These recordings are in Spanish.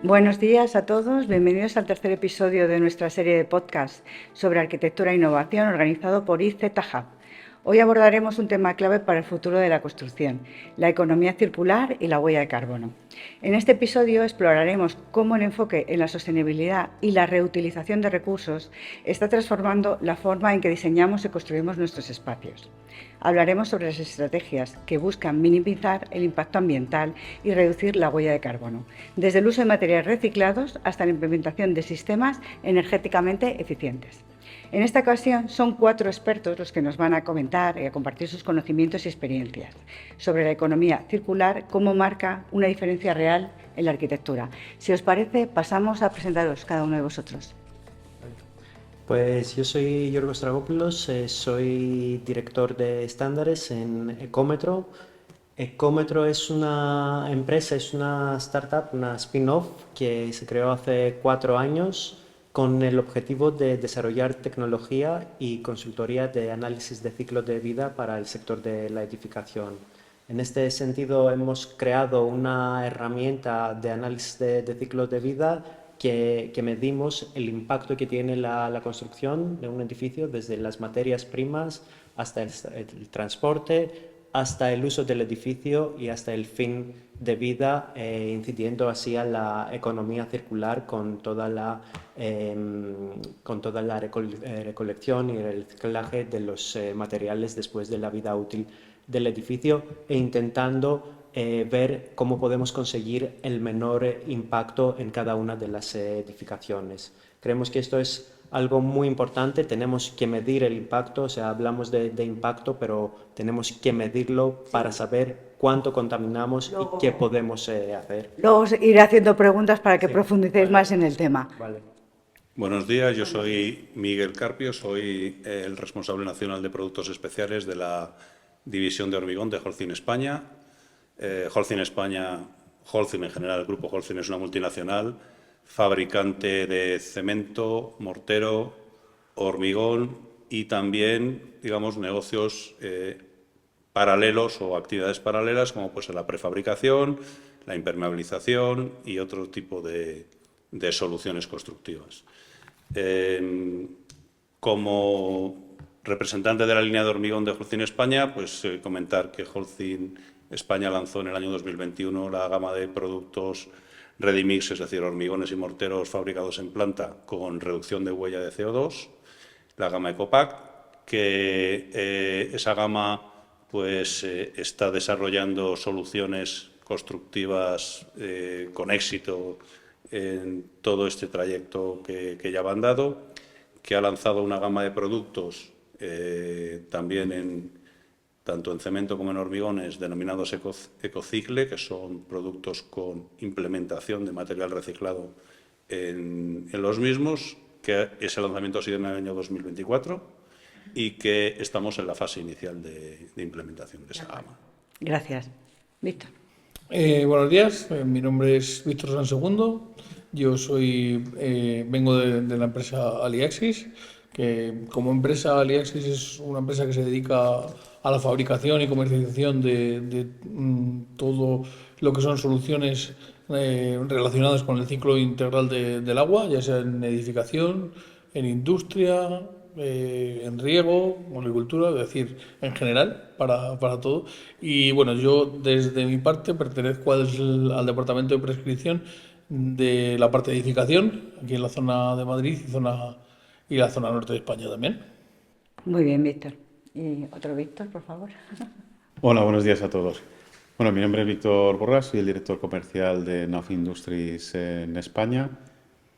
Buenos días a todos, bienvenidos al tercer episodio de nuestra serie de podcast sobre arquitectura e innovación organizado por IZ Hub. Hoy abordaremos un tema clave para el futuro de la construcción, la economía circular y la huella de carbono. En este episodio exploraremos cómo el enfoque en la sostenibilidad y la reutilización de recursos está transformando la forma en que diseñamos y construimos nuestros espacios. Hablaremos sobre las estrategias que buscan minimizar el impacto ambiental y reducir la huella de carbono, desde el uso de materiales reciclados hasta la implementación de sistemas energéticamente eficientes. En esta ocasión son 4 expertos los que nos van a comentar y a compartir sus conocimientos y experiencias sobre la economía circular, cómo marca una diferencia real en la arquitectura. Si os parece, pasamos a presentaros cada uno de vosotros. Pues yo soy Yorgos Dragopoulos, soy director de estándares en Ecómetro. Ecómetro es una empresa, es una startup, una spin-off que se creó hace 4 años con el objetivo de desarrollar tecnología y consultoría de análisis de ciclo de vida para el sector de la edificación. En este sentido, hemos creado una herramienta de análisis de ciclo de vida que medimos el impacto que tiene la construcción de un edificio desde las materias primas hasta el transporte, hasta el uso del edificio y hasta el fin de vida, incidiendo así a la economía circular con toda la recolección y el reciclaje de los materiales después de la vida útil del edificio e intentando ver cómo podemos conseguir el menor impacto en cada una de las edificaciones. Creemos que esto es algo muy importante, tenemos que medir el impacto, o sea, hablamos de impacto, pero tenemos que medirlo para saber cuánto contaminamos y qué podemos hacer. Luego os iré haciendo preguntas para que profundicéis vale. más en el tema. Vale. Buenos días, yo soy Miguel Carpio, soy el responsable nacional de productos especiales de la división de hormigón de Holcim España. Holcim España, Holcim en general, el grupo Holcim es una multinacional, fabricante de cemento, mortero, hormigón y también, digamos, negocios paralelos o actividades paralelas como pues la prefabricación, la impermeabilización y otro tipo de soluciones constructivas. Como representante de la línea de hormigón de Holcim España, pues comentar que Holcim España lanzó en el año 2021 la gama de productos Ready-Mix, es decir, hormigones y morteros fabricados en planta con reducción de huella de CO2, la gama EcoPact, que esa gama pues está desarrollando soluciones constructivas con éxito en todo este trayecto que ya van dado, que ha lanzado una gama de productos también tanto en cemento como en hormigones denominados Ecocicle, que son productos con implementación de material reciclado en los mismos, que ese lanzamiento ha sido en el año 2024 y que estamos en la fase inicial de implementación de esa gama. Gracias. Víctor. Buenos días, mi nombre es Víctor Sansegundo, yo vengo de la empresa Aliaxis, que como empresa Aliaxis es una empresa que se dedica a la fabricación y comercialización de todo lo que son soluciones relacionadas con el ciclo integral del agua, ya sea en edificación, en industria, en riego, agricultura, es decir, en general, para todo. Y bueno, yo desde mi parte pertenezco al departamento de prescripción de la parte de edificación, aquí en la zona de Madrid y la zona norte de España también. Muy bien, Víctor. Y otro Víctor, por favor. Hola, buenos días a todos. Bueno, mi nombre es Víctor Borrás, soy el director comercial de NAF Industries en España.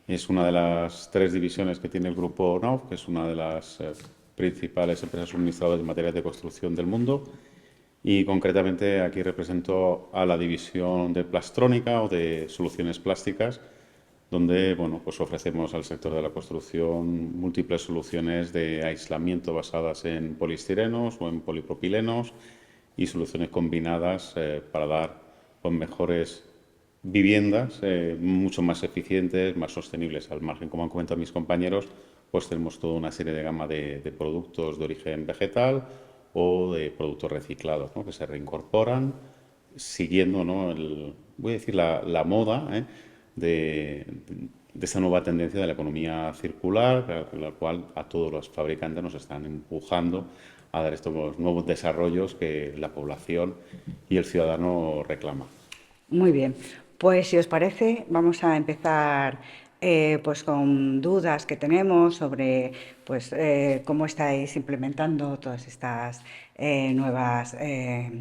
Es una de las 3 divisiones que tiene el grupo NAF, que es una de las principales empresas suministradoras de materiales de construcción del mundo. Y concretamente aquí represento a la división de Plastrónica o de soluciones plásticas, donde pues ofrecemos al sector de la construcción múltiples soluciones de aislamiento basadas en poliestirenos o en polipropilenos y soluciones combinadas para dar mejores viviendas mucho más eficientes, más sostenibles. Al margen, como han comentado mis compañeros, pues tenemos toda una serie de gama de productos de origen vegetal o de productos reciclados, ¿no?, que se reincorporan siguiendo, ¿no?, voy a decir la moda, de esta nueva tendencia de la economía circular, la cual a todos los fabricantes nos están empujando a dar estos nuevos desarrollos que la población y el ciudadano reclama. Muy bien, pues si os parece, vamos a empezar pues con dudas que tenemos sobre pues cómo estáis implementando todas estas nuevas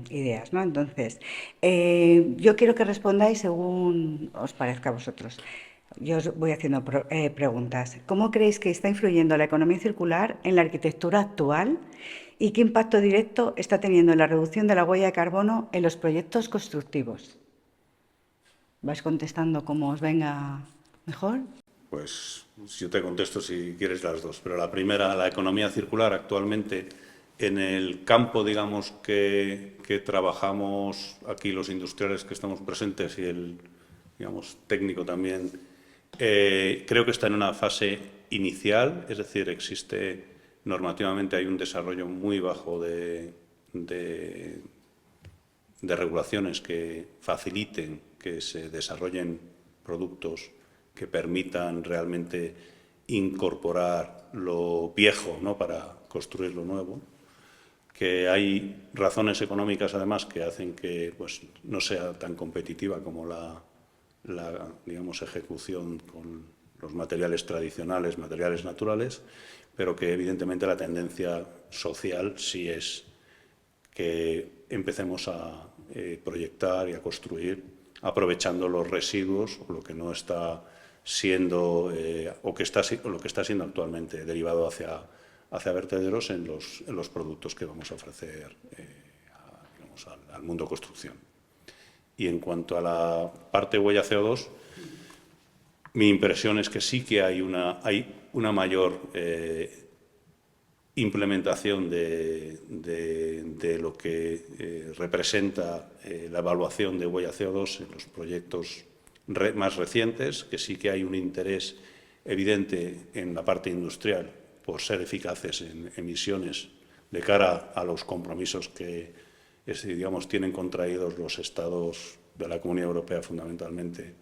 ideas, ¿no? Entonces, yo quiero que respondáis según os parezca a vosotros. Yo os voy haciendo preguntas. ¿Cómo creéis que está influyendo la economía circular en la arquitectura actual y qué impacto directo está teniendo en la reducción de la huella de carbono en los proyectos constructivos? ¿Vais contestando como os venga mejor? Pues yo te contesto si quieres las dos, pero la primera, la economía circular actualmente en el campo, digamos, que trabajamos aquí los industriales que estamos presentes y el, digamos, técnico también, creo que está en una fase inicial, es decir, existe normativamente, hay un desarrollo muy bajo de regulaciones que faciliten que se desarrollen productos que permitan realmente incorporar lo viejo, ¿no?, para construir lo nuevo, que hay razones económicas además que hacen que pues, no sea tan competitiva como la digamos, ejecución con los materiales tradicionales, materiales naturales, pero que evidentemente la tendencia social sí es que empecemos a proyectar y a construir aprovechando los residuos o lo que no está siendo o lo que está siendo actualmente derivado hacia vertederos en los productos que vamos a ofrecer digamos, al mundo construcción. Y en cuanto a la parte huella CO2, mi impresión es que sí que hay una mayor implementación de lo que representa la evaluación de huella CO2 en los proyectos más recientes, que sí que hay un interés evidente en la parte industrial por ser eficaces en emisiones de cara a los compromisos que digamos, tienen contraídos los estados de la Comunidad Europea fundamentalmente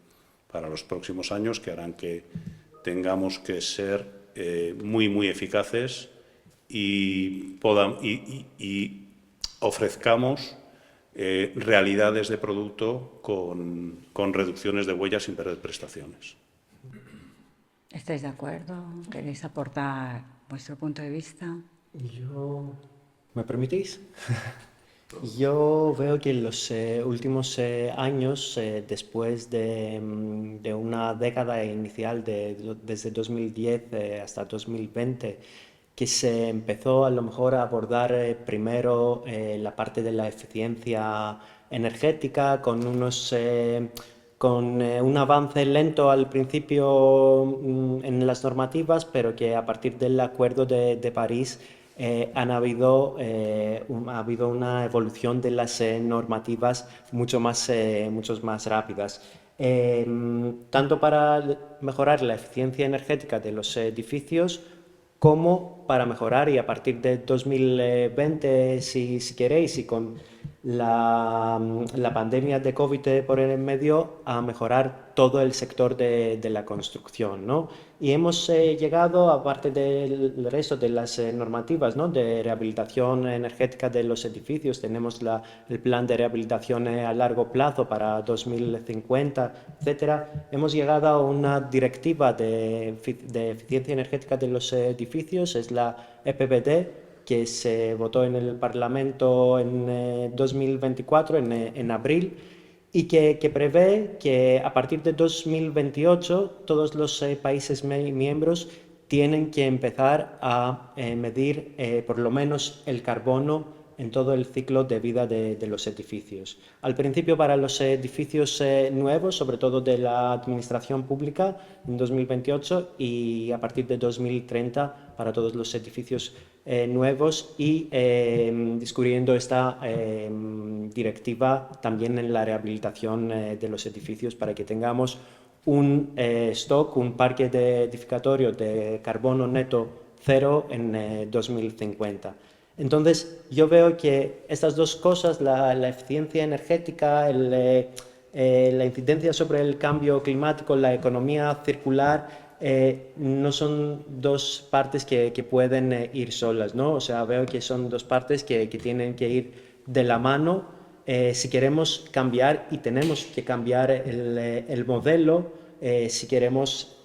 para los próximos años, que harán que tengamos que ser muy eficaces y ofrezcamos realidades de producto con reducciones de huellas sin perder prestaciones. ¿Estáis de acuerdo? ¿Queréis aportar vuestro punto de vista? ¿Me permitís? Yo veo que en los últimos años, después de una década inicial desde 2010 hasta 2020, que se empezó a lo mejor a abordar primero la parte de la eficiencia energética con un avance lento al principio en las normativas, pero que a partir del Acuerdo de París ha habido una evolución de las normativas mucho más rápidas. Tanto para mejorar la eficiencia energética de los edificios como para mejorar, y a partir de 2020, si queréis, y con la pandemia de COVID por el medio, a mejorar todo el sector de la construcción, ¿no? Y hemos llegado, aparte del resto de las normativas, ¿no?, de rehabilitación energética de los edificios, tenemos el plan de rehabilitación a largo plazo para 2050, etcétera. Hemos llegado a una directiva de eficiencia energética de los edificios, es la EPBD, que se votó en el Parlamento en 2024, en abril, y que prevé que a partir de 2028 todos los países miembros tienen que empezar a medir por lo menos el carbono en todo el ciclo de vida de los edificios. Al principio para los edificios nuevos, sobre todo de la administración pública, en 2028, y a partir de 2030 para todos los edificios nuevos, y discurriendo esta directiva también en la rehabilitación de los edificios para que tengamos un stock, un parque edificatorio de carbono neto cero en 2050. Entonces, yo veo que estas dos cosas, la eficiencia energética, la incidencia sobre el cambio climático, la economía circular, no son dos partes que pueden ir solas, ¿no? O sea, veo que son dos partes que tienen que ir de la mano si queremos cambiar, y tenemos que cambiar el modelo si queremos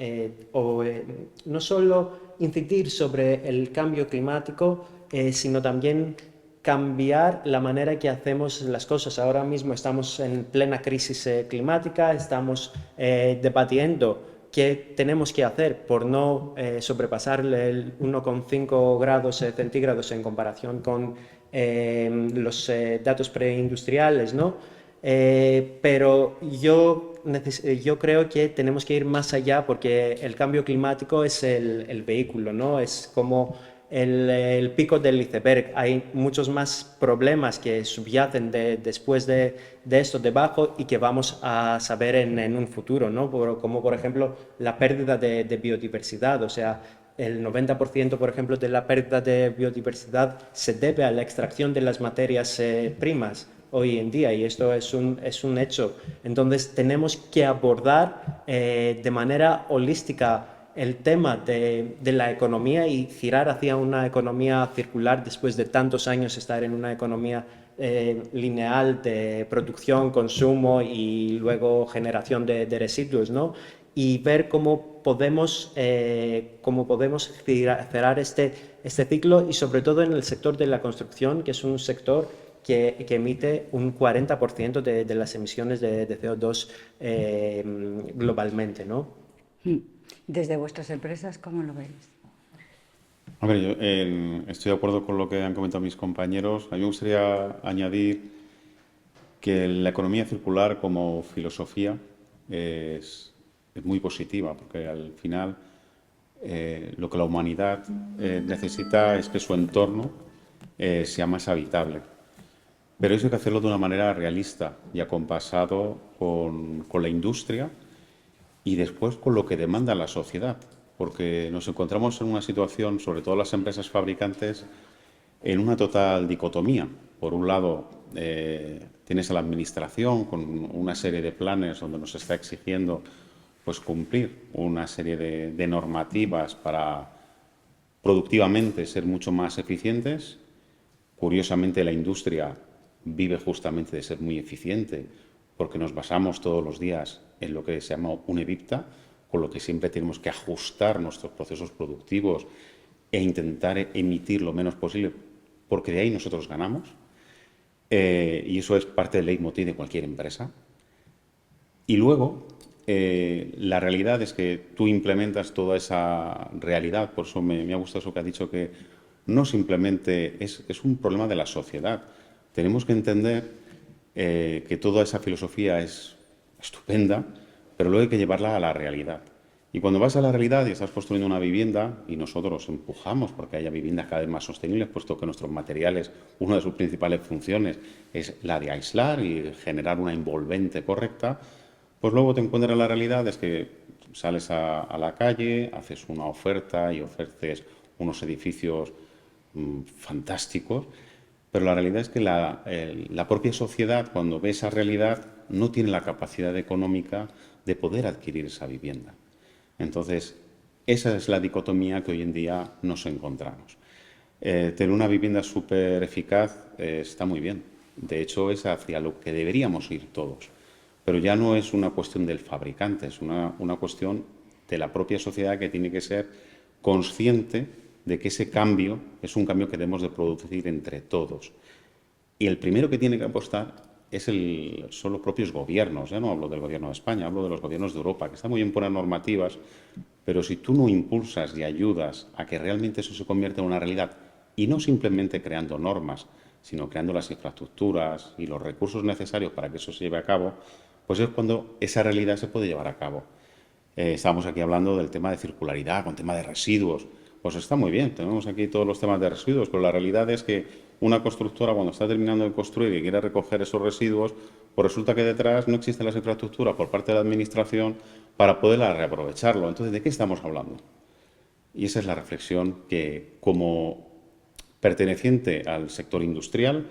no solo incidir sobre el cambio climático, sino también cambiar la manera que hacemos las cosas. Ahora mismo estamos en plena crisis climática, estamos debatiendo qué tenemos que hacer por no sobrepasar el 1,5 grados centígrados en comparación con los datos preindustriales, ¿no? Pero yo creo que tenemos que ir más allá, porque el cambio climático es el vehículo, ¿no? Es como el pico del iceberg. Hay muchos más problemas que subyacen después de esto debajo y que vamos a saber en un futuro, ¿no? Como por ejemplo la pérdida de biodiversidad. O sea, el 90%, por ejemplo, de la pérdida de biodiversidad se debe a la extracción de las materias primas hoy en día, y esto es un hecho. Entonces tenemos que abordar de manera holística el tema de la economía y girar hacia una economía circular después de tantos años estar en una economía lineal de producción, consumo y luego generación de residuos, ¿no? Y ver cómo podemos cerrar este ciclo, y sobre todo en el sector de la construcción, que es un sector que emite un 40% de las emisiones de CO2 globalmente, ¿no? Desde vuestras empresas, ¿cómo lo veis? A ver, yo estoy de acuerdo con lo que han comentado mis compañeros. A mí me gustaría añadir que la economía circular como filosofía es muy positiva, porque al final lo que la humanidad necesita es que su entorno sea más habitable. Pero eso hay que hacerlo de una manera realista y acompasado con la industria y después con lo que demanda la sociedad, porque nos encontramos en una situación, sobre todo las empresas fabricantes, en una total dicotomía. Por un lado, tienes a la administración con una serie de planes donde nos está exigiendo pues cumplir una serie de normativas para productivamente ser mucho más eficientes. Curiosamente, la industria vive justamente de ser muy eficiente, porque nos basamos todos los días en lo que se llama un EBITDA, con lo que siempre tenemos que ajustar nuestros procesos productivos e intentar emitir lo menos posible, porque de ahí nosotros ganamos. Y eso es parte del leitmotiv de cualquier empresa. Y luego, la realidad es que tú implementas toda esa realidad. Por eso me ha gustado eso que ha dicho, que no simplemente es un problema de la sociedad. Tenemos que entender que toda esa filosofía es estupenda, pero luego hay que llevarla a la realidad. Y cuando vas a la realidad y estás construyendo una vivienda, y nosotros empujamos porque haya viviendas cada vez más sostenibles, puesto que nuestros materiales, una de sus principales funciones es la de aislar y generar una envolvente correcta, pues luego te encuentras la realidad es que sales a la calle, haces una oferta y ofreces unos edificios fantásticos, pero la realidad es que la propia sociedad, cuando ve esa realidad, no tiene la capacidad económica de poder adquirir esa vivienda. Entonces, esa es la dicotomía que hoy en día nos encontramos. Tener una vivienda súper eficaz está muy bien. De hecho, es hacia lo que deberíamos ir todos. Pero ya no es una cuestión del fabricante, es una cuestión de la propia sociedad, que tiene que ser consciente de que ese cambio es un cambio que debemos de producir entre todos. Y el primero que tiene que apostar son los propios gobiernos. Ya no hablo del gobierno de España, hablo de los gobiernos de Europa, que está muy bien poner normativas, pero si tú no impulsas y ayudas a que realmente eso se convierta en una realidad, y no simplemente creando normas, sino creando las infraestructuras y los recursos necesarios para que eso se lleve a cabo, pues es cuando esa realidad se puede llevar a cabo. Estamos aquí hablando del tema de circularidad, con tema de residuos. Pues está muy bien, tenemos aquí todos los temas de residuos, pero la realidad es que una constructora, cuando está terminando de construir y quiere recoger esos residuos, pues resulta que detrás no existen las infraestructuras por parte de la administración para poder reaprovecharlo. Entonces, ¿de qué estamos hablando? Y esa es la reflexión que, como perteneciente al sector industrial,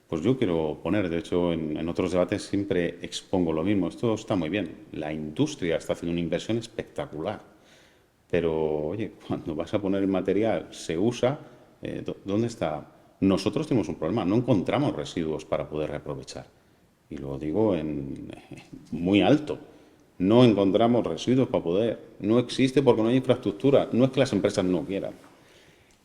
pues yo quiero poner, de hecho, en otros debates siempre expongo lo mismo. Esto está muy bien. La industria está haciendo una inversión espectacular. Pero, oye, cuando vas a poner el material, se usa, ¿dónde está? Nosotros tenemos un problema, no encontramos residuos para poder reaprovechar. Y lo digo en muy alto. No encontramos residuos para poder. No existe porque no hay infraestructura. No es que las empresas no quieran.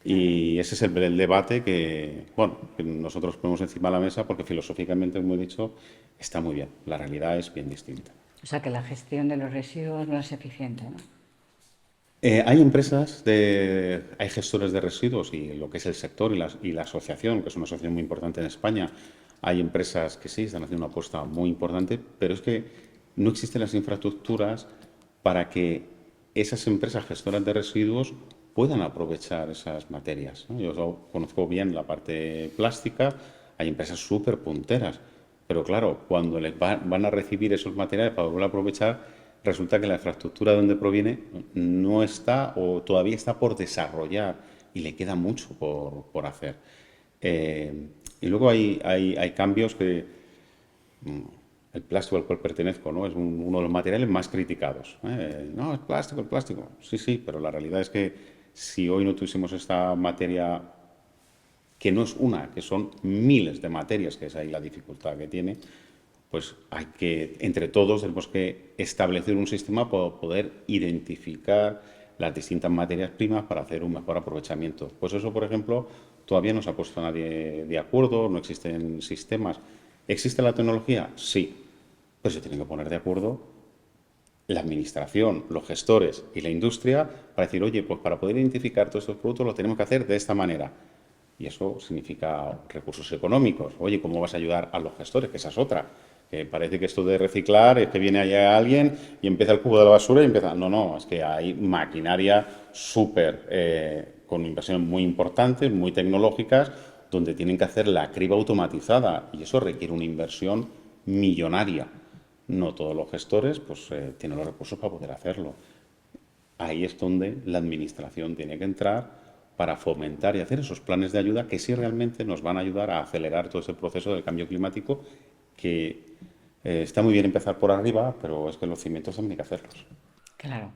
Y ese es el debate que, bueno, que nosotros ponemos encima de la mesa porque filosóficamente, como he dicho, está muy bien. La realidad es bien distinta. O sea que la gestión de los residuos no es eficiente, ¿no? Hay empresas, hay gestores de residuos y lo que es el sector y la asociación, que es una asociación muy importante en España, hay empresas que sí están haciendo una apuesta muy importante, pero es que no existen las infraestructuras para que esas empresas gestoras de residuos puedan aprovechar esas materias, ¿no? Yo conozco bien la parte plástica, hay empresas súper punteras, pero claro, cuando van a recibir esos materiales para volver a aprovechar, resulta que la infraestructura de donde proviene no está o todavía está por desarrollar y le queda mucho por hacer. Y luego hay cambios que el plástico al cual pertenezco, ¿no? Es uno de los materiales más criticados. No, es plástico, el plástico. Sí, sí, pero la realidad es que si hoy no tuviésemos esta materia, que no es una, que son miles de materias, que es ahí la dificultad que tiene, pues hay que, entre todos, tenemos que establecer un sistema para poder identificar las distintas materias primas para hacer un mejor aprovechamiento. Pues eso, por ejemplo, todavía no se ha puesto nadie de acuerdo, no existen sistemas. ¿Existe la tecnología? Sí, pero se tienen que poner de acuerdo la administración, los gestores y la industria para decir, oye, pues para poder identificar todos estos productos lo tenemos que hacer de esta manera. Y eso significa recursos económicos. Oye, ¿cómo vas a ayudar a los gestores? Que esa es otra. Que parece que esto de reciclar es que viene allá alguien y empieza el cubo de la basura y empieza... No, no, es que hay maquinaria súper, con inversiones muy importantes, muy tecnológicas, donde tienen que hacer la criba automatizada y eso requiere una inversión millonaria. No todos los gestores pues, tienen los recursos para poder hacerlo. Ahí es donde la administración tiene que entrar para fomentar y hacer esos planes de ayuda que sí realmente nos van a ayudar a acelerar todo ese proceso del cambio climático que está muy bien empezar por arriba, pero es que los cimientos también hay que hacerlos. Claro.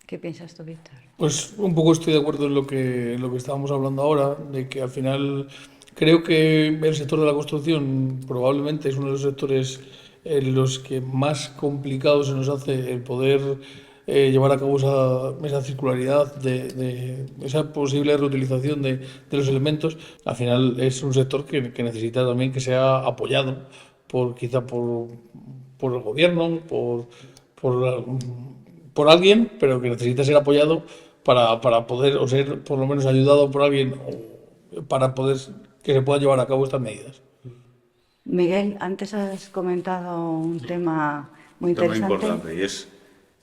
¿Qué piensas tú, Víctor? Pues un poco estoy de acuerdo en lo que estábamos hablando ahora, de que al final creo que el sector de la construcción probablemente es uno de los sectores en los que más complicado se nos hace el poder llevar a cabo esa circularidad, de esa posible reutilización de los elementos. Al final es un sector que necesita también que sea apoyado quizá por el gobierno, por, por alguien, pero que necesita ser apoyado para poder, o ser por lo menos ayudado por alguien, para poder que se puedan llevar a cabo estas medidas. Miguel, antes has comentado un tema muy Tema interesante. importante y es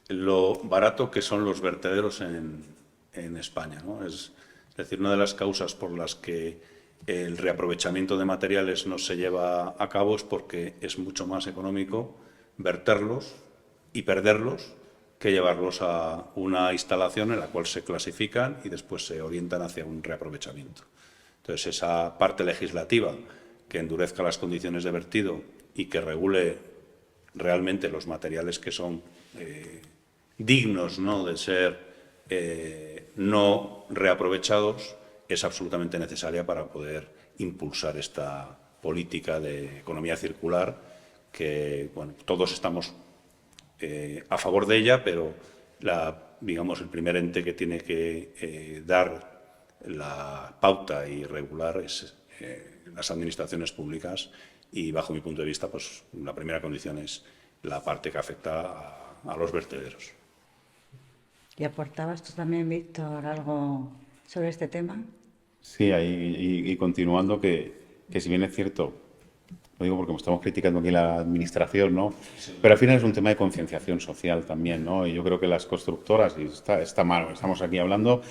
lo barato que son los vertederos en España, ¿no? Es decir, una de las causas por las que el reaprovechamiento de materiales no se lleva a cabo es porque es mucho más económico verterlos y perderlos que llevarlos a una instalación en la cual se clasifican y después se orientan hacia un reaprovechamiento. Entonces, esa parte legislativa que endurezca las condiciones de vertido y que regule realmente los materiales que son dignos, ¿no?, de ser no reaprovechados, es absolutamente necesaria para poder impulsar esta política de economía circular que, bueno, todos estamos a favor de ella, pero digamos, el primer ente que tiene que dar la pauta y regular es las administraciones públicas y, bajo mi punto de vista, pues la primera condición es la parte que afecta a los vertederos. ¿Y aportabas tú también, Víctor, algo sobre este tema? Sí, y continuando, que si bien es cierto, lo digo porque estamos criticando aquí la administración, ¿no? Pero al final es un tema de concienciación social también, ¿no? Y yo creo que las constructoras, y está mal, estamos aquí hablando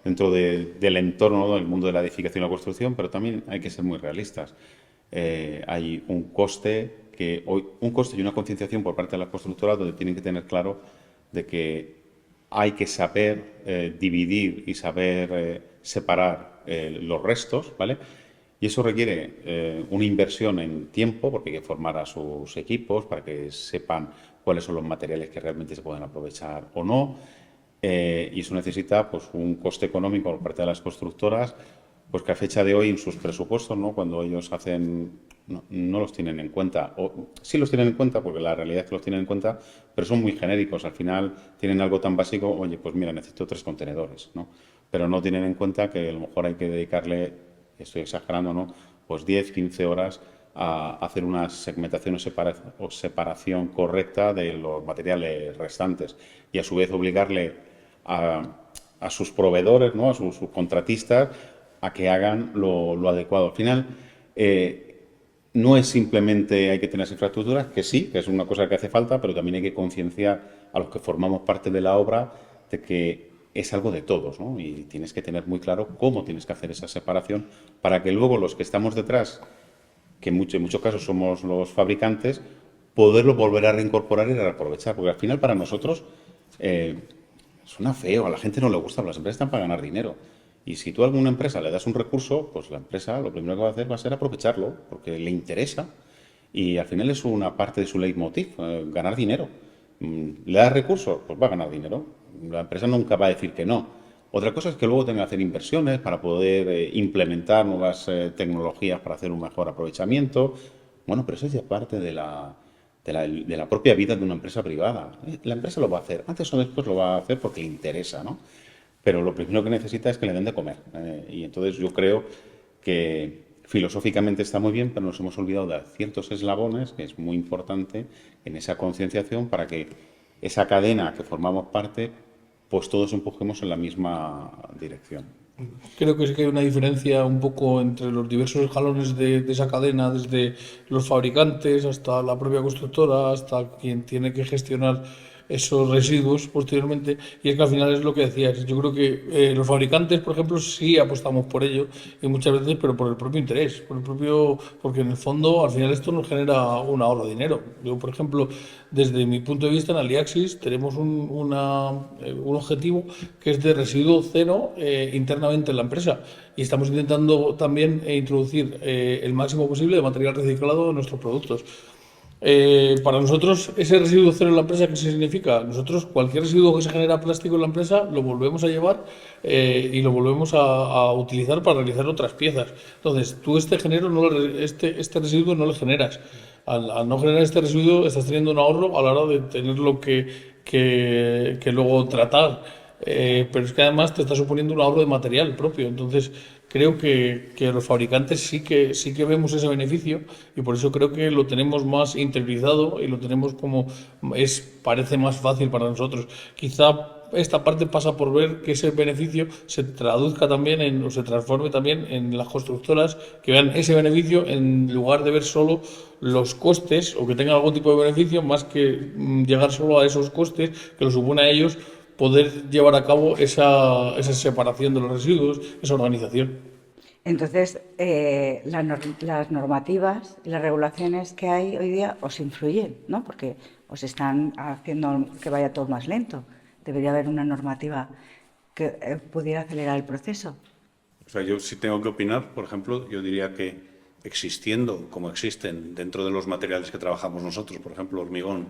dentro del entorno, ¿no?, del mundo de la edificación y la construcción, pero también hay que ser muy realistas. Hay un coste y una concienciación por parte de las constructoras donde tienen que tener claro de que hay que saber dividir y saber separar los restos, ¿vale? Y eso requiere una inversión en tiempo, porque hay que formar a sus equipos para que sepan cuáles son los materiales que realmente se pueden aprovechar o no. Y eso necesita pues, un coste económico por parte de las constructoras, pues que a fecha de hoy en sus presupuestos, ¿no? Cuando ellos hacen, no los tienen en cuenta, o sí los tienen en cuenta porque la realidad es que los tienen en cuenta, pero son muy genéricos. Al final tienen algo tan básico, oye, pues mira, necesito 3 contenedores, ¿no? Pero no tienen en cuenta que a lo mejor hay que dedicarle, estoy exagerando, ¿no? Pues 10, 15 horas a hacer una segmentación o separación correcta de los materiales restantes y a su vez obligarle a sus proveedores, ¿no? A sus contratistas, a que hagan lo adecuado. Al final, no es simplemente hay que tener infraestructuras, que sí, que es una cosa que hace falta, pero también hay que concienciar a los que formamos parte de la obra de que es algo de todos, ¿no? Y tienes que tener muy claro cómo tienes que hacer esa separación para que luego los que estamos detrás, que en muchos casos somos los fabricantes, poderlo volver a reincorporar y reaprovechar. Porque al final para nosotros suena feo, a la gente no le gusta, las empresas están para ganar dinero. Y si tú a alguna empresa le das un recurso, pues la empresa lo primero que va a hacer va a ser aprovecharlo, porque le interesa. Y al final es una parte de su leitmotiv, ganar dinero. ¿Le das recursos? Pues va a ganar dinero. La empresa nunca va a decir que no. Otra cosa es que luego tenga que hacer inversiones para poder implementar nuevas tecnologías para hacer un mejor aprovechamiento. Bueno, pero eso es ya parte de la propia vida de una empresa privada. La empresa lo va a hacer. Antes o después lo va a hacer porque le interesa, ¿no? Pero lo primero que necesita es que le den de comer. Y entonces yo creo que filosóficamente está muy bien, pero nos hemos olvidado de ciertos eslabones, que es muy importante en esa concienciación para que esa cadena que formamos parte, pues todos empujemos en la misma dirección. Creo que sí que hay una diferencia un poco entre los diversos escalones de esa cadena, desde los fabricantes hasta la propia constructora, hasta quien tiene que gestionar esos residuos posteriormente. Y es que al final es lo que decías. Yo creo que los fabricantes, por ejemplo, sí apostamos por ello y muchas veces, pero por el propio interés, porque en el fondo al final esto nos genera un ahorro de dinero. Yo, por ejemplo, desde mi punto de vista en Aliaxis tenemos un objetivo que es de residuo cero internamente en la empresa y estamos intentando también introducir el máximo posible de material reciclado en nuestros productos. Para nosotros, ese residuo cero en la empresa, ¿qué significa? Nosotros, cualquier residuo que se genera plástico en la empresa, lo volvemos a llevar y lo volvemos a utilizar para realizar otras piezas. Entonces, tú este residuo no lo generas. Al no generar este residuo, estás teniendo un ahorro a la hora de tenerlo que luego tratar. Pero es que además te está suponiendo un ahorro de material propio. Entonces, creo que los fabricantes sí que vemos ese beneficio y por eso creo que lo tenemos más interiorizado y lo tenemos parece más fácil para nosotros. Quizá esta parte pasa por ver que ese beneficio se traduzca también o se transforme también en las constructoras, que vean ese beneficio en lugar de ver solo los costes o que tengan algún tipo de beneficio, más que llegar solo a esos costes que lo supone a ellos poder llevar a cabo esa separación de los residuos, esa organización. Entonces, las normativas y las regulaciones que hay hoy día os influyen, ¿no? Porque os están haciendo que vaya todo más lento. Debería haber una normativa que pudiera acelerar el proceso. O sea, yo sí tengo que opinar, por ejemplo, yo diría que existiendo, como existen dentro de los materiales que trabajamos nosotros, por ejemplo, hormigón,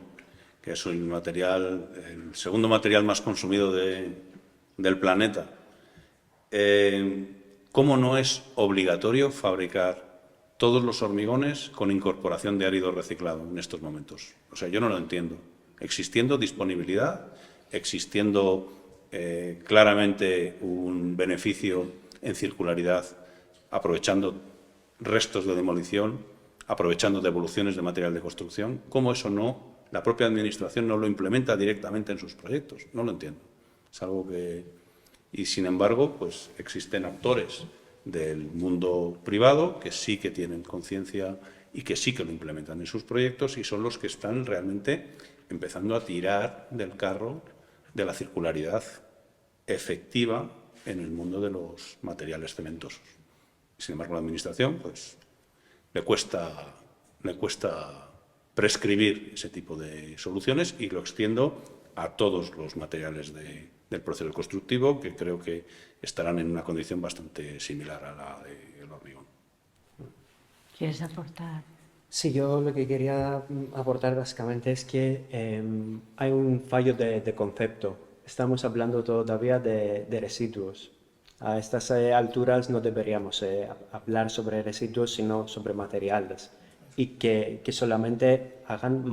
que es el segundo material más consumido del planeta, ¿cómo no es obligatorio fabricar todos los hormigones con incorporación de árido reciclado en estos momentos? O sea, yo no lo entiendo. Existiendo disponibilidad, existiendo claramente un beneficio en circularidad, aprovechando restos de demolición, aprovechando devoluciones de material de construcción, ¿cómo eso la propia administración no lo implementa directamente en sus proyectos? No lo entiendo. Es algo que... Y sin embargo, pues existen actores del mundo privado que sí que tienen conciencia y que sí que lo implementan en sus proyectos y son los que están realmente empezando a tirar del carro de la circularidad efectiva en el mundo de los materiales cementosos. Sin embargo, la administración pues le cuesta prescribir ese tipo de soluciones y lo extiendo a todos los materiales del proceso constructivo, que creo que estarán en una condición bastante similar a la del hormigón. ¿Quieres aportar? Sí, yo lo que quería aportar básicamente es que hay un fallo de concepto. Estamos hablando todavía de residuos. A estas alturas no deberíamos hablar sobre residuos, sino sobre materiales. Y que solamente hayan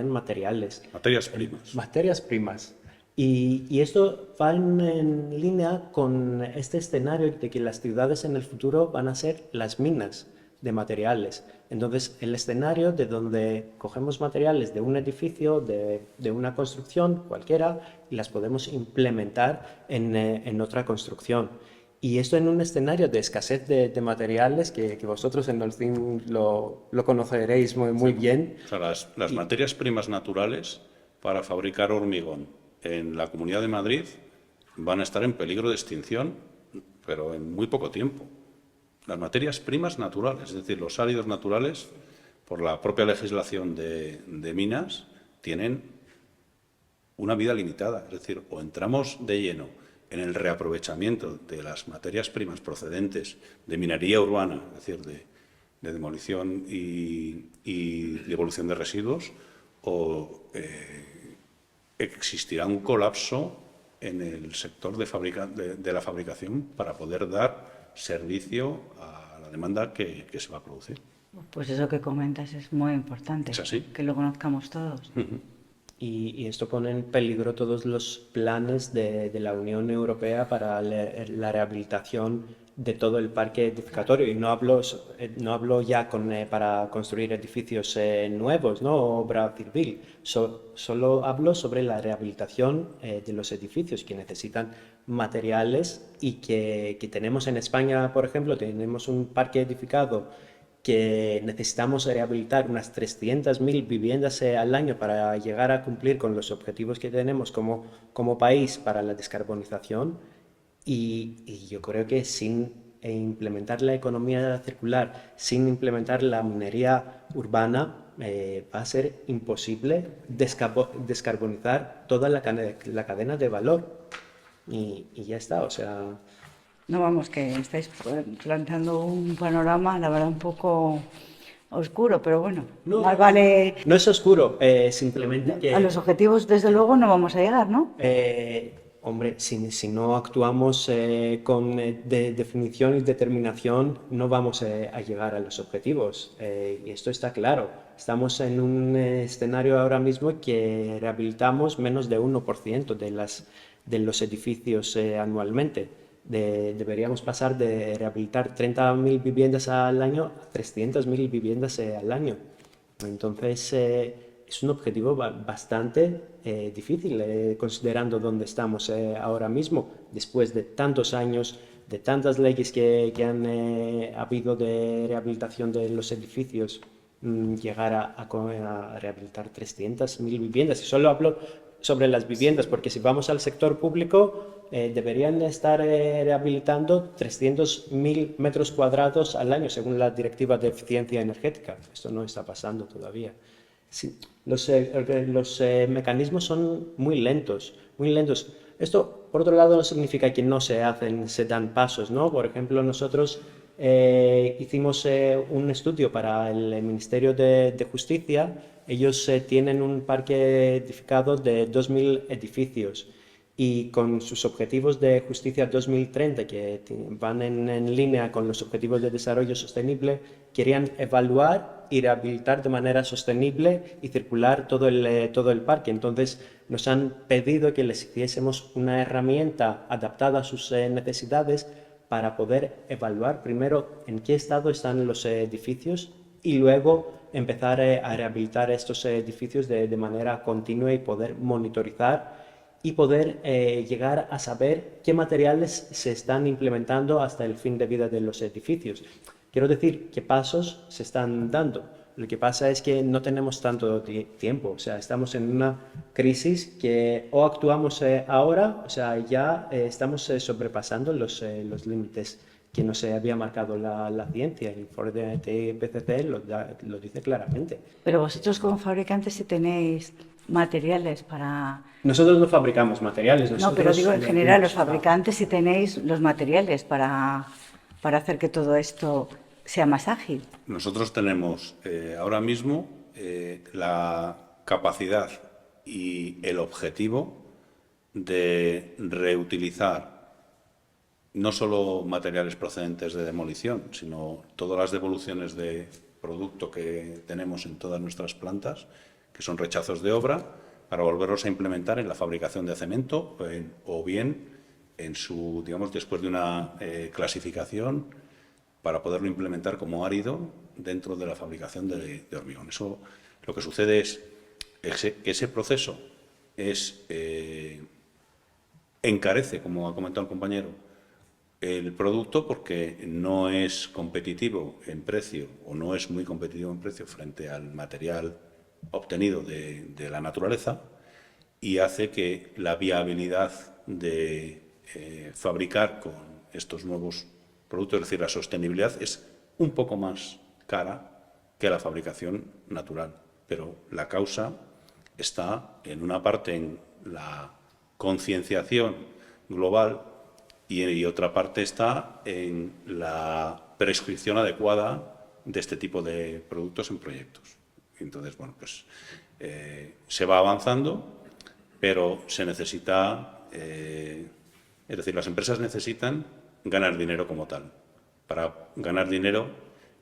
materiales. Materias primas. Materias primas. Y esto va en línea con este escenario de que las ciudades en el futuro van a ser las minas de materiales. Entonces, el escenario de donde cogemos materiales de un edificio, de una construcción cualquiera, y las podemos implementar en otra construcción. Y esto en un escenario de escasez de materiales que vosotros en Holcim lo conoceréis muy bien. O sea, las materias primas naturales para fabricar hormigón en la Comunidad de Madrid van a estar en peligro de extinción, pero en muy poco tiempo. Las materias primas naturales, es decir, los áridos naturales, por la propia legislación de minas, tienen una vida limitada. Es decir, o entramos de lleno en el reaprovechamiento de las materias primas procedentes de minería urbana, es decir, de demolición y devolución de residuos, o existirá un colapso en el sector de la fabricación para poder dar servicio a la demanda que se va a producir. Pues eso que comentas es muy importante, ¿Es así? que lo conozcamos todos. Y esto pone en peligro todos los planes de la Unión Europea para la rehabilitación de todo el parque edificatorio. Y no hablo ya para construir edificios nuevos, ¿no? Obra civil. Solo hablo sobre la rehabilitación de los edificios que necesitan materiales y que tenemos en España, por ejemplo, tenemos un parque edificado que necesitamos rehabilitar unas 300.000 viviendas al año para llegar a cumplir con los objetivos que tenemos como país para la descarbonización. Y yo creo que sin implementar la economía circular, sin implementar la minería urbana, va a ser imposible descarbonizar toda la cadena de valor. Y ya está, o sea... No, vamos, que estáis planteando un panorama, la verdad, un poco oscuro, pero bueno, más vale... No es oscuro, simplemente que... A los objetivos, desde luego, no vamos a llegar, ¿no? Hombre, si no actuamos con definición y determinación, no vamos a llegar a los objetivos. Y esto está claro. Estamos en un escenario ahora mismo que rehabilitamos menos de 1% de los edificios anualmente. Deberíamos pasar de rehabilitar 30.000 viviendas al año a 300.000 viviendas al año. Entonces, es un objetivo bastante difícil, considerando dónde estamos ahora mismo, después de tantos años, de tantas leyes que han habido de rehabilitación de los edificios, llegar a rehabilitar 300.000 viviendas. Y solo hablo sobre las viviendas, porque si vamos al sector público, deberían estar rehabilitando 300.000 metros cuadrados al año, según la Directiva de Eficiencia Energética. Esto no está pasando todavía. Sí, los mecanismos son muy lentos, muy lentos. Esto, por otro lado, no significa que no se dan pasos, ¿no? Por ejemplo, nosotros hicimos un estudio para el Ministerio de Justicia. Ellos tienen un parque edificado de 2.000 edificios y con sus objetivos de justicia 2030, que van en línea con los objetivos de desarrollo sostenible, querían evaluar y rehabilitar de manera sostenible y circular todo el parque. Entonces nos han pedido que les hiciésemos una herramienta adaptada a sus necesidades para poder evaluar primero en qué estado están los edificios y luego empezar a rehabilitar estos edificios de manera continua y poder monitorizar y poder llegar a saber qué materiales se están implementando hasta el fin de vida de los edificios. Quiero decir qué pasos se están dando. Lo que pasa es que no tenemos tanto tiempo, o sea, estamos en una crisis que o actuamos ahora, o sea, ya estamos sobrepasando los límites que nos había marcado la ciencia. El informe de IPCC lo dice claramente. Pero vosotros como fabricantes, si tenéis materiales para... Nosotros no fabricamos materiales. No, pero digo en general, los fabricantes, si tenéis los materiales para hacer que todo esto sea más ágil? Nosotros tenemos ahora mismo la capacidad y el objetivo de reutilizar no solo materiales procedentes de demolición, sino todas las devoluciones de producto que tenemos en todas nuestras plantas, que son rechazos de obra, para volverlos a implementar en la fabricación de cemento o bien en su, digamos, después de una clasificación, para poderlo implementar como árido dentro de la fabricación de hormigón. Eso, lo que sucede es que ese proceso encarece, como ha comentado el compañero, el producto, porque no es competitivo en precio o no es muy competitivo en precio frente al material obtenido de la naturaleza, y hace que la viabilidad de fabricar con estos nuevos productos, es decir, la sostenibilidad, es un poco más cara que la fabricación natural. Pero la causa está en una parte en la concienciación global y otra parte está en la prescripción adecuada de este tipo de productos en proyectos. Entonces, bueno, pues se va avanzando, pero se necesita, es decir, las empresas necesitan ganar dinero como tal. Para ganar dinero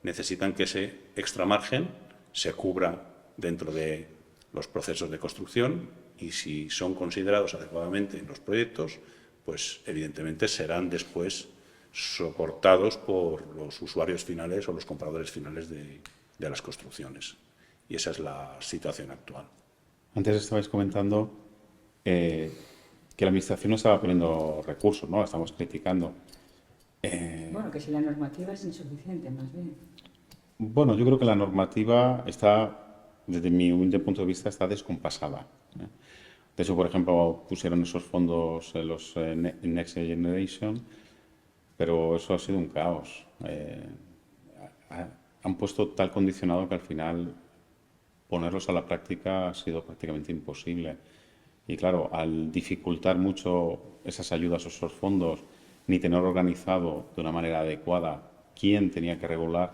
necesitan que ese extra margen se cubra dentro de los procesos de construcción, y si son considerados adecuadamente en los proyectos, pues evidentemente serán después soportados por los usuarios finales o los compradores finales de las construcciones. Y esa es la situación actual. Antes estabais comentando que la Administración no estaba poniendo recursos, ¿no? La estamos criticando. Bueno, que si la normativa es insuficiente, más bien. Bueno, yo creo que la normativa está, desde mi humilde punto de vista, está descompasada. De hecho, por ejemplo, pusieron esos fondos, los Next Generation, pero eso ha sido un caos. Han puesto tal condicionado que al final ponerlos a la práctica ha sido prácticamente imposible. Y claro, al dificultar mucho esas ayudas o esos fondos, ni tener organizado de una manera adecuada quién tenía que regular,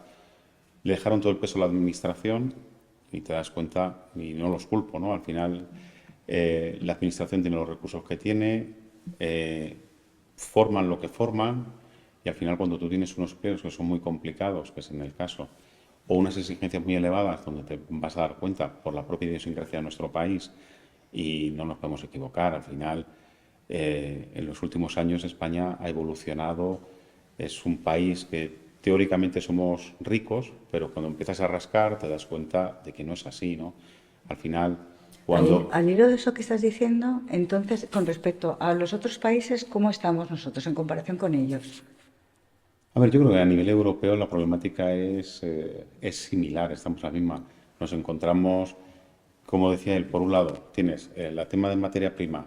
le dejaron todo el peso a la Administración, y te das cuenta, y no los culpo, ¿no? Al final, la Administración tiene los recursos que tiene, forman lo que forman, y al final cuando tú tienes unos pliegos que son muy complicados, que es en el caso, o unas exigencias muy elevadas, donde te vas a dar cuenta por la propia idiosincrasia de nuestro país, y no nos podemos equivocar, al final, en los últimos años España ha evolucionado, es un país que teóricamente somos ricos, pero cuando empiezas a rascar te das cuenta de que no es así, ¿no? Al final, cuando... Al hilo de eso que estás diciendo, entonces, con respecto a los otros países, ¿cómo estamos nosotros en comparación con ellos? A ver, yo creo que a nivel europeo la problemática es similar, estamos la misma. Nos encontramos, como decía él, por un lado tienes el tema de materia prima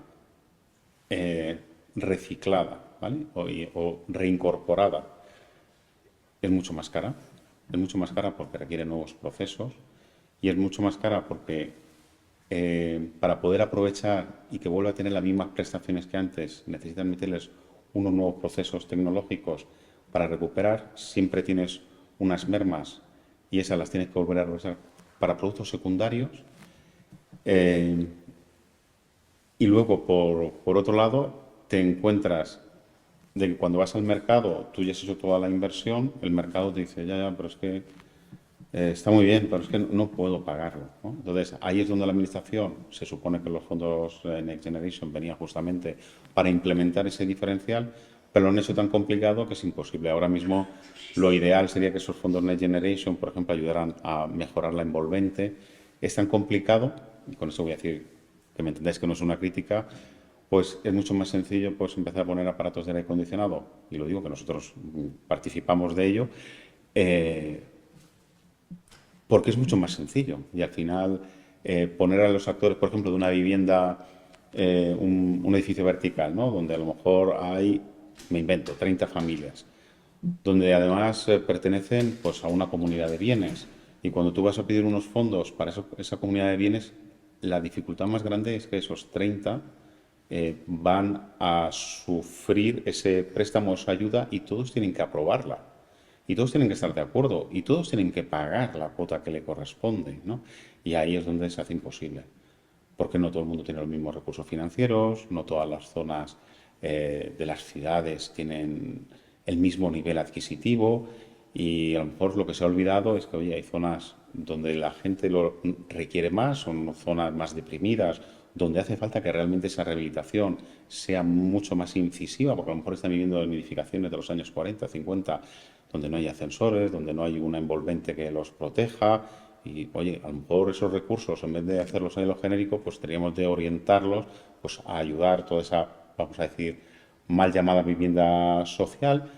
reciclada, ¿vale? O reincorporada. Es mucho más cara porque requiere nuevos procesos, y es mucho más cara porque para poder aprovechar y que vuelva a tener las mismas prestaciones que antes, necesitan meterles unos nuevos procesos tecnológicos para recuperar. Siempre tienes unas mermas y esas las tienes que volver a regresar para productos secundarios. Y luego, por otro lado, te encuentras de que cuando vas al mercado, tú ya has hecho toda la inversión, el mercado te dice, ya, pero es que está muy bien, pero es que no puedo pagarlo, ¿no? Entonces, ahí es donde la Administración, se supone que los fondos Next Generation venían justamente para implementar ese diferencial, pero lo han hecho tan complicado que es imposible. Ahora mismo, lo ideal sería que esos fondos Next Generation, por ejemplo, ayudaran a mejorar la envolvente. Es tan complicado, y con eso voy a decir que me entendáis que no es una crítica, pues es mucho más sencillo pues empezar a poner aparatos de aire acondicionado, y lo digo que nosotros participamos de ello, porque es mucho más sencillo, y al final poner a los actores, por ejemplo, de una vivienda, un edificio vertical, ¿no? Donde a lo mejor hay, me invento, 30 familias, donde además pertenecen pues a una comunidad de bienes, y cuando tú vas a pedir unos fondos para esa comunidad de bienes, la dificultad más grande es que esos 30 van a sufrir ese préstamo, esa ayuda, y todos tienen que aprobarla. y todos tienen que estar de acuerdo y todos tienen que pagar la cuota que le corresponde, ¿no? Y ahí es donde se hace imposible, porque no todo el mundo tiene los mismos recursos financieros, no todas las zonas de las ciudades tienen el mismo nivel adquisitivo y a lo mejor lo que se ha olvidado es que, oye, hay zonas donde la gente lo requiere más, son zonas más deprimidas, donde hace falta que realmente esa rehabilitación sea mucho más incisiva, porque a lo mejor están viviendo en edificaciones de los años 40, 50, donde no hay ascensores, donde no hay una envolvente que los proteja. Y, oye, a lo mejor esos recursos, en vez de hacerlos en lo genérico, pues tendríamos de orientarlos pues, a ayudar toda esa, vamos a decir, mal llamada vivienda social,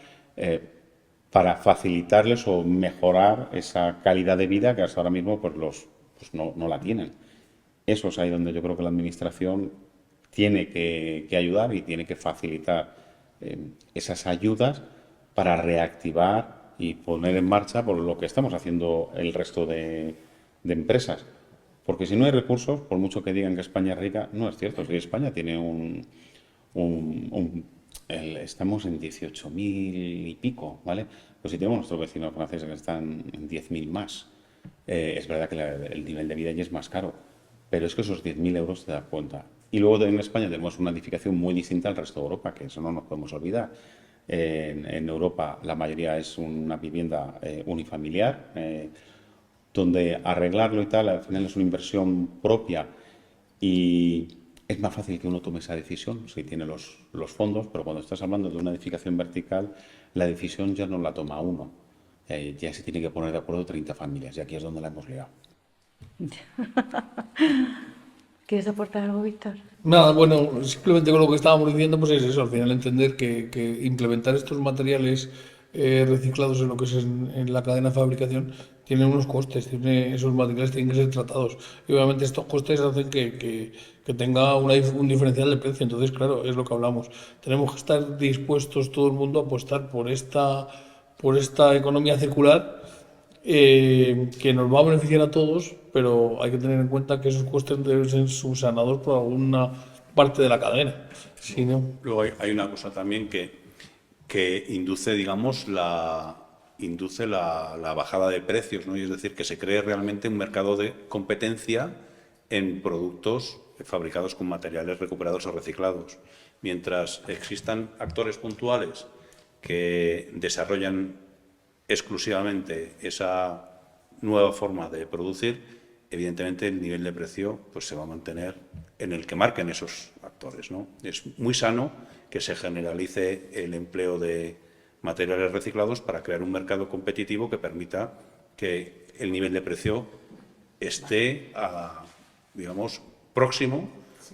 para facilitarles o mejorar esa calidad de vida que hasta ahora mismo pues no la tienen. Eso es ahí donde yo creo que la Administración tiene que ayudar y tiene que facilitar esas ayudas para reactivar y poner en marcha por lo que estamos haciendo el resto de empresas. Porque si no hay recursos, por mucho que digan que España es rica, no es cierto. Si España tiene estamos en 18.000 y pico, ¿vale? Pues si tenemos nuestros vecinos franceses que están en 10.000 más, es verdad que el nivel de vida allí es más caro, pero es que esos 10.000 euros te das cuenta. Y luego en España tenemos una edificación muy distinta al resto de Europa, que eso no nos podemos olvidar. En Europa la mayoría es una vivienda unifamiliar, donde arreglarlo y tal, al final es una inversión propia y es más fácil que uno tome esa decisión si tiene los fondos, pero cuando estás hablando de una edificación vertical, la decisión ya no la toma uno. Ya se tiene que poner de acuerdo 30 familias y aquí es donde la hemos liado. ¿Quieres aportar algo, Víctor? Nada, bueno, simplemente con lo que estábamos diciendo, pues es eso, al final entender que implementar estos materiales reciclados en lo que es en la cadena de fabricación tiene unos costes, esos materiales tienen que ser tratados. Y obviamente estos costes hacen que tenga un diferencial de precio. Entonces, claro, es lo que hablamos. Tenemos que estar dispuestos todo el mundo a apostar por esta economía circular que nos va a beneficiar a todos, pero hay que tener en cuenta que esos costes deben ser subsanados por alguna parte de la cadena. Si no... Luego hay una cosa también que induce, digamos, la bajada de precios, ¿no? Y es decir, que se cree realmente un mercado de competencia en productos fabricados con materiales recuperados o reciclados. Mientras existan actores puntuales que desarrollan exclusivamente esa nueva forma de producir, evidentemente el nivel de precio pues, se va a mantener en el que marquen esos actores, ¿no? Es muy sano que se generalice el empleo de materiales reciclados para crear un mercado competitivo que permita que el nivel de precio esté, digamos, próximo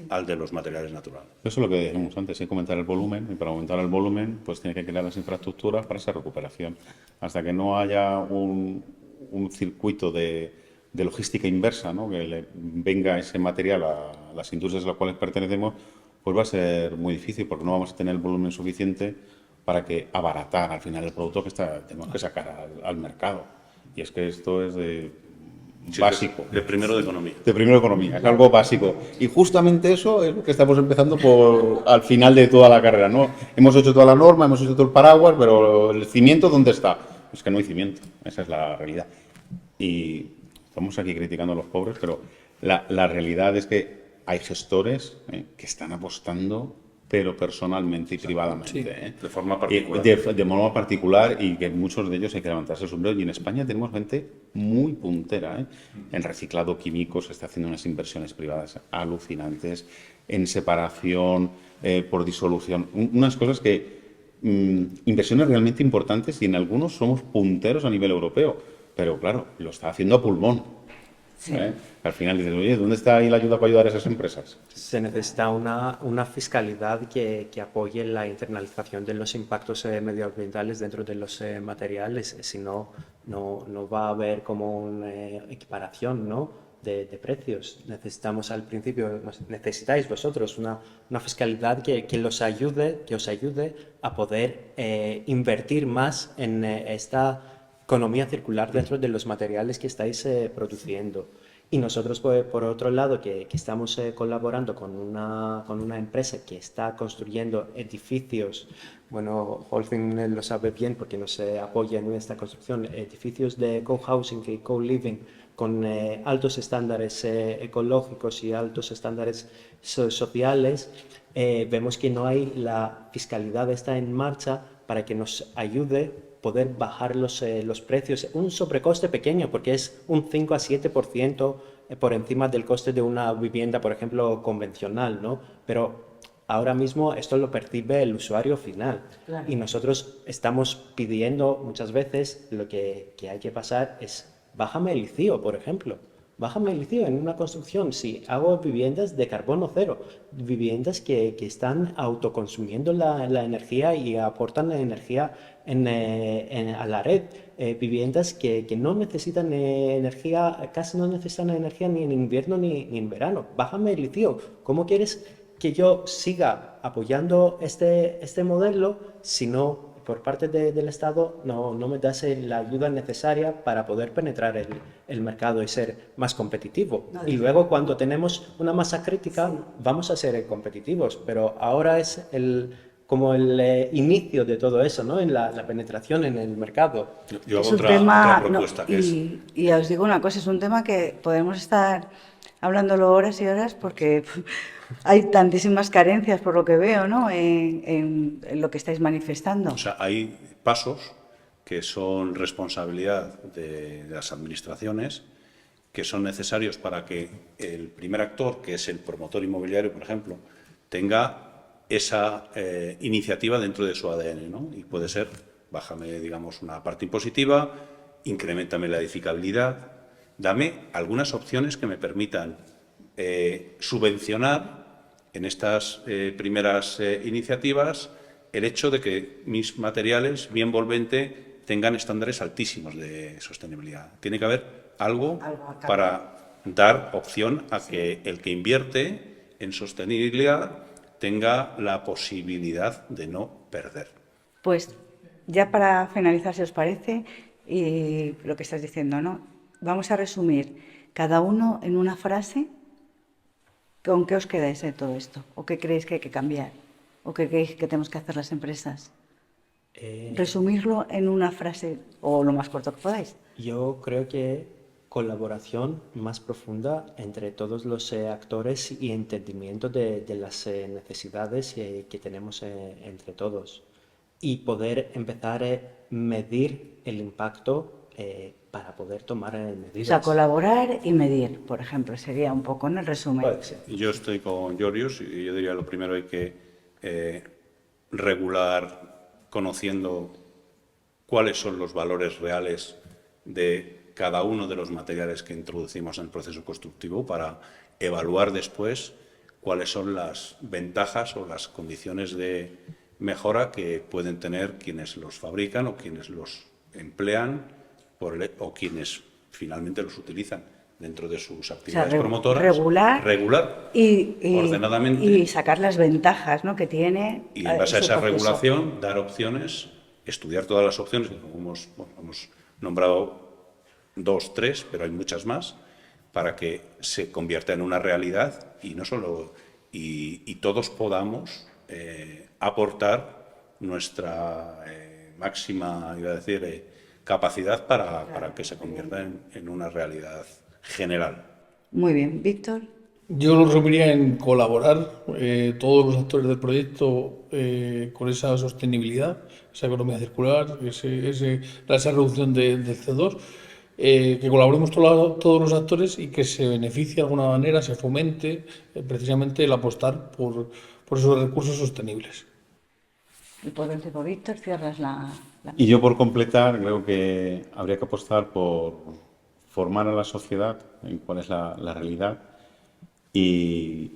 al de los materiales naturales. Eso es lo que decíamos antes, hay que aumentar el volumen y para aumentar el volumen pues tiene que crear las infraestructuras para esa recuperación. Hasta que no haya un circuito de logística inversa, ¿no? Que venga ese material a las industrias a las cuales pertenecemos, pues va a ser muy difícil porque no vamos a tener el volumen suficiente para que abaratar al final el producto que tenemos que sacar al mercado. Y es que esto es básico. De primero de economía. De primero de economía, es algo básico. Y justamente eso es lo que estamos empezando al final de toda la carrera, ¿no? Hemos hecho toda la norma, hemos hecho todo el paraguas, pero el cimiento, ¿dónde está? Es que no hay cimiento, esa es la realidad. Y estamos aquí criticando a los pobres, pero la realidad es que hay gestores que están apostando, pero personalmente y privadamente. Sí, de forma particular. De forma particular y que muchos de ellos hay que levantarse el sombrero. Y en España tenemos gente muy puntera. En reciclado químico se está haciendo unas inversiones privadas alucinantes, en separación por disolución. Unas cosas que... inversiones realmente importantes y en algunos somos punteros a nivel europeo. Pero claro, lo está haciendo a pulmón. Sí. Al final dices, oye, ¿dónde está ahí la ayuda para ayudar a esas empresas? Se necesita una fiscalidad que apoye la internalización de los impactos medioambientales dentro de los materiales, si no, no va a haber como una equiparación, ¿no? de precios. Necesitamos al principio, necesitáis vosotros una fiscalidad que os ayude a poder invertir más en esta economía circular dentro de los materiales que estáis produciendo. Y nosotros, pues, por otro lado, que estamos colaborando con una empresa que está construyendo edificios, bueno, Holcim lo sabe bien porque nos apoya en esta construcción, edificios de co-housing y co-living con altos estándares ecológicos y altos estándares sociales. Vemos que no hay la fiscalidad está en marcha para que nos ayude poder bajar los precios. Un sobrecoste pequeño, porque es un 5 a 7% por encima del coste de una vivienda, por ejemplo, convencional, ¿no? Pero ahora mismo esto lo percibe el usuario final. Claro. Y nosotros estamos pidiendo muchas veces, lo que hay que pasar es, bájame el ICIO, por ejemplo. Bájame el ICIO en una construcción. Si hago viviendas de carbono cero, viviendas que están autoconsumiendo la energía y aportan la energía a la red, viviendas que no necesitan energía, casi no necesitan energía ni en invierno ni en verano. Bájame el ICIO. ¿Cómo quieres que yo siga apoyando este modelo si no, por parte del Estado, no me das la ayuda necesaria para poder penetrar el mercado y ser más competitivo? Y luego, cuando tenemos una masa crítica, vamos a ser competitivos, pero ahora es como el inicio de todo eso, ¿no? En la penetración en el mercado. Yo hago Es un otra tema, propuesta, que es... y os digo una cosa, es un tema que podemos estar hablándolo horas y horas porque hay tantísimas carencias por lo que veo, ¿no? En lo que estáis manifestando. O sea, hay pasos que son responsabilidad de las administraciones, que son necesarios para que el primer actor, que es el promotor inmobiliario, por ejemplo, tenga esa iniciativa dentro de su ADN, ¿no? Y puede ser, bájame, digamos, una parte impositiva, increméntame la edificabilidad, dame algunas opciones que me permitan subvencionar en estas primeras iniciativas el hecho de que mis materiales, bien volvente, tengan estándares altísimos de sostenibilidad. Tiene que haber algo para dar opción a que el que invierte en sostenibilidad tenga la posibilidad de no perder. Pues ya para finalizar, si os parece, y lo que estás diciendo, ¿no? Vamos a resumir cada uno en una frase. ¿Con qué os quedáis de todo esto? ¿O qué creéis que hay que cambiar? ¿O qué creéis que tenemos que hacer las empresas? Resumirlo en una frase o lo más corto que podáis. Yo creo que colaboración más profunda entre todos los actores y entendimiento de las necesidades que tenemos entre todos. Y poder empezar a medir el impacto para poder tomar medidas. O sea, colaborar y medir, por ejemplo, sería un poco en el resumen. Puede ser. Yo estoy con Giorgios y yo diría lo primero hay que regular conociendo cuáles son los valores reales de cada uno de los materiales que introducimos en el proceso constructivo para evaluar después cuáles son las ventajas o las condiciones de mejora que pueden tener quienes los fabrican o quienes los emplean o quienes finalmente los utilizan dentro de sus actividades promotoras. Regular ordenadamente. Y sacar las ventajas, ¿no?, que tiene. Y en base a esa regulación, dar opciones, estudiar todas las opciones, que como hemos nombrado 2, 3, pero hay muchas más, para que se convierta en una realidad y no solo y todos podamos aportar nuestra máxima, iba a decir, capacidad para que se convierta en una realidad general. Muy bien, Víctor. Yo lo resumiría en colaborar todos los actores del proyecto con esa sostenibilidad, esa economía circular, esa reducción del CO2, que colaboremos todos los actores y que se beneficie de alguna manera, se fomente precisamente el apostar por esos recursos sostenibles. Y por último, Víctor, cierras la... Y yo, por completar, creo que habría que apostar por formar a la sociedad en cuál es la realidad e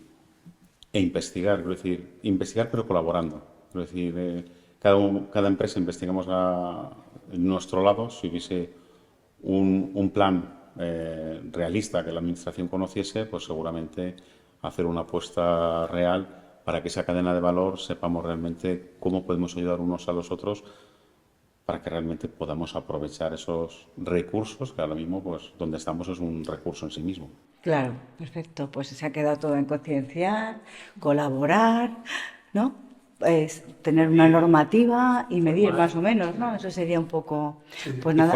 investigar, quiero decir, investigar pero colaborando. Quiero decir, cada empresa investigamos en nuestro lado. Si hubiese un plan realista que la administración conociese, pues seguramente hacer una apuesta real para que esa cadena de valor sepamos realmente cómo podemos ayudar unos a los otros para que realmente podamos aprovechar esos recursos, que ahora mismo pues donde estamos es un recurso en sí mismo. Claro, perfecto. Pues se ha quedado todo en concienciar, colaborar, ¿no? Tener una normativa y medir más o menos, ¿no? Eso sería un poco, pues nada.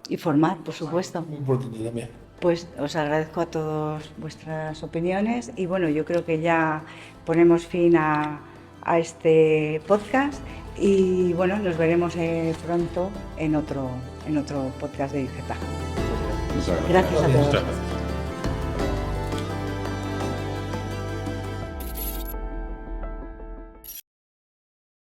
Y formar, por supuesto. Muy importante también. Pues os agradezco a todos vuestras opiniones y bueno, yo creo que ya ponemos fin a este podcast y bueno, nos veremos pronto en otro podcast de ICETA. Muchas gracias. Gracias a todos. Muchas gracias.